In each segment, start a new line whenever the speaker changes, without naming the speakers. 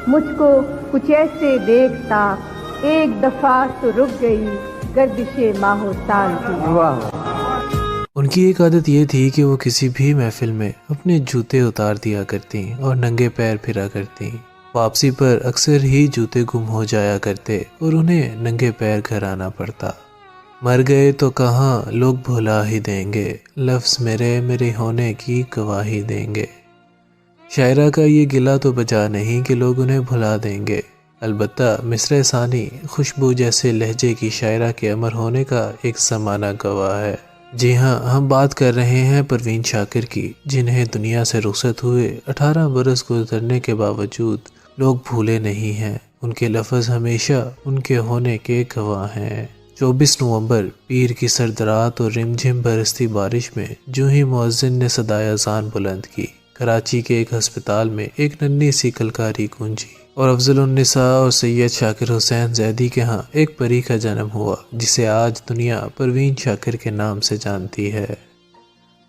مجھ کو کچھ ایسے دیکھتا ایک دفعہ تو رک گئی گردش ماہ و سال کی۔
ان کی ایک عادت یہ تھی کہ وہ کسی بھی محفل میں اپنے جوتے اتار دیا کرتی اور ننگے پیر پھرا کرتی۔ واپسی پر اکثر ہی جوتے گم ہو جایا کرتے اور انہیں ننگے پیر گھر آنا پڑتا۔ مر گئے تو کہاں لوگ بھلا ہی دیں گے، لفظ میرے ہونے کی گواہی دیں گے۔ شاعرہ کا یہ گلہ تو بجا نہیں کہ لوگ انہیں بھلا دیں گے، البتہ مصرع ثانی خوشبو جیسے لہجے کی شاعرہ کے امر ہونے کا ایک زمانہ گواہ ہے۔ جی ہاں، ہم بات کر رہے ہیں پروین شاکر کی، جنہیں دنیا سے رخصت ہوئے 18 برس گزرنے کے باوجود لوگ بھولے نہیں ہیں۔ ان کے لفظ ہمیشہ ان کے ہونے کے گواہ ہیں۔ 24 نومبر پیر کی سرد رات اور رمجھم برستی بارش میں جو ہی مؤذن نے صدائے اذان بلند کی، کراچی کے ایک ہسپتال میں ایک ننھی سی کلکاری گونجی اور افضل النساء اور سید شاکر حسین زیدی کے ہاں ایک پری کا جنم ہوا، جسے آج دنیا پروین شاکر کے نام سے جانتی ہے۔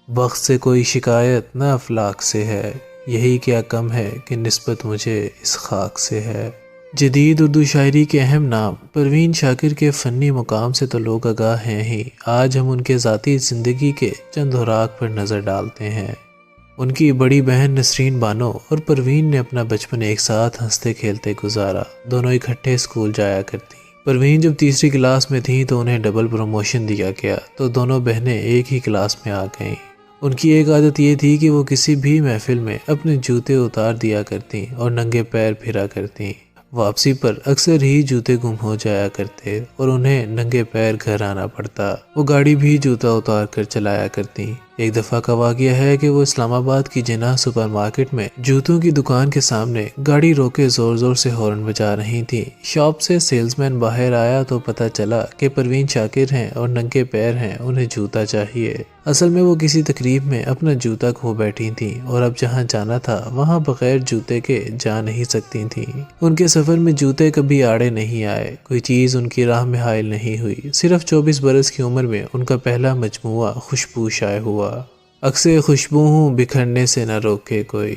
بخت سے کوئی شکایت نہ افلاک سے ہے، یہی کیا کم ہے کہ نسبت مجھے اس خاک سے ہے۔ جدید اردو شاعری کے اہم نام پروین شاکر کے فنی مقام سے تو لوگ آگاہ ہیں ہی، آج ہم ان کے ذاتی زندگی کے چند اوراق پر نظر ڈالتے ہیں۔ ان کی بڑی بہن نسرین بانو اور پروین نے اپنا بچپن ایک ساتھ ہنستے کھیلتے گزارا، دونوں اکٹھے اسکول جایا کرتی۔ پروین جب تیسری کلاس میں تھیں تو انہیں ڈبل پروموشن دیا گیا تو دونوں بہنیں ایک ہی کلاس میں آ گئیں۔ ان کی ایک عادت یہ تھی کہ وہ کسی بھی محفل میں اپنے جوتے اتار دیا کرتیں اور ننگے پیر پھرا کرتیں۔ واپسی پر اکثر ہی جوتے گم ہو جایا کرتے اور انہیں ننگے پیر گھر آنا پڑتا۔ وہ گاڑی بھی جوتا اتار کر چلایا کرتی۔ ایک دفعہ کا واقعہ ہے کہ وہ اسلام آباد کی جناح سپر مارکیٹ میں جوتوں کی دکان کے سامنے گاڑی روکے زور زور سے ہارن بجا رہی تھی۔ شاپ سے سیلز مین باہر آیا تو پتہ چلا کہ پروین شاکر ہیں اور ننگے پیر ہیں، انہیں جوتا چاہیے۔ اصل میں وہ کسی تقریب میں اپنا جوتا کھو بیٹھی تھیں اور اب جہاں جانا تھا وہاں بغیر جوتے کے جا نہیں سکتی تھیں۔ ان کے سفر میں جوتے کبھی آڑے نہیں آئے، کوئی چیز ان کی راہ میں حائل نہیں ہوئی۔ صرف 24 برس کی عمر میں ان کا پہلا مجموعہ خوشبو شائع ہوا۔ عکسے خوشبو ہوں بکھرنے سے نہ روکے کوئی،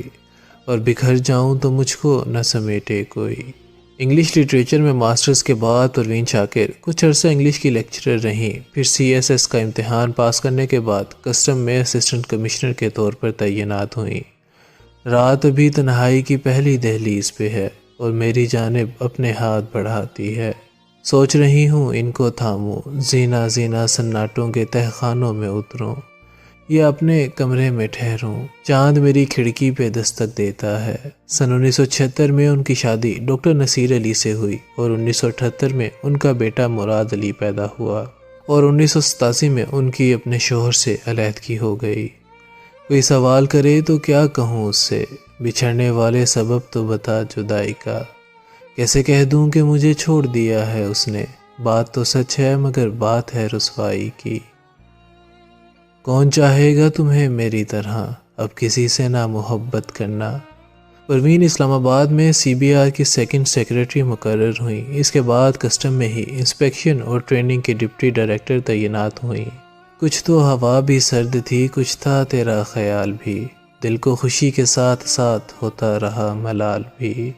اور بکھر جاؤں تو مجھ کو نہ سمیٹے کوئی۔ انگلش لٹریچر میں ماسٹرز کے بعد پروین شاکر کچھ عرصہ انگلش کی لیکچرر رہیں، پھر CSS کا امتحان پاس کرنے کے بعد کسٹم میں اسسٹنٹ کمشنر کے طور پر تعینات ہوئیں۔ رات ابھی تنہائی کی پہلی دہلیز پہ ہے اور میری جانب اپنے ہاتھ بڑھاتی ہے، سوچ رہی ہوں ان کو تھاموں، زینا زینا سناٹوں کے تہخانوں میں اتروں یا اپنے کمرے میں ٹھہروں، چاند میری کھڑکی پہ دستک دیتا ہے۔ سن 1976 میں ان کی شادی ڈاکٹر نصیر علی سے ہوئی اور 1978 میں ان کا بیٹا مراد علی پیدا ہوا اور 1987 میں ان کی اپنے شوہر سے علیحدگی ہو گئی۔ کوئی سوال کرے تو کیا کہوں اس سے، بچھڑنے والے سبب تو بتا جدائی کا، کیسے کہہ دوں کہ مجھے چھوڑ دیا ہے اس نے، بات تو سچ ہے مگر بات ہے رسوائی کی۔ کون چاہے گا تمہیں میری طرح، اب کسی سے نہ محبت کرنا۔ پروین اسلام آباد میں CBR کی سیکنڈ سیکریٹری مقرر ہوئیں، اس کے بعد کسٹم میں ہی انسپیکشن اور ٹریننگ کے ڈپٹی ڈائریکٹر تعینات ہوئیں۔ کچھ تو ہوا بھی سرد تھی، کچھ تھا تیرا خیال بھی، دل کو خوشی کے ساتھ ساتھ ہوتا رہا ملال بھی۔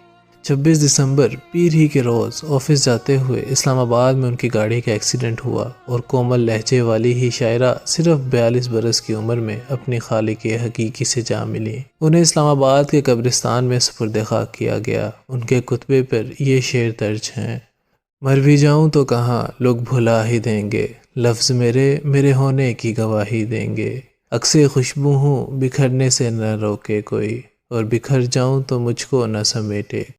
26 دسمبر پیر ہی کے روز آفس جاتے ہوئے اسلام آباد میں ان کی گاڑی کا ایکسیڈنٹ ہوا اور کومل لہجے والی ہی شاعرہ صرف 42 برس کی عمر میں اپنی خالق حقیقی سے جا ملی۔ انہیں اسلام آباد کے قبرستان میں سپرد خاک کیا گیا۔ ان کے خطبے پر یہ شعر درج ہیں: مر بھی جاؤں تو کہاں لوگ بھلا ہی دیں گے، لفظ میرے ہونے کی گواہی دیں گے۔ عکسے خوشبو ہوں بکھرنے سے نہ روکے کوئی، اور بکھر جاؤں تو مجھ کو نہ سمیٹے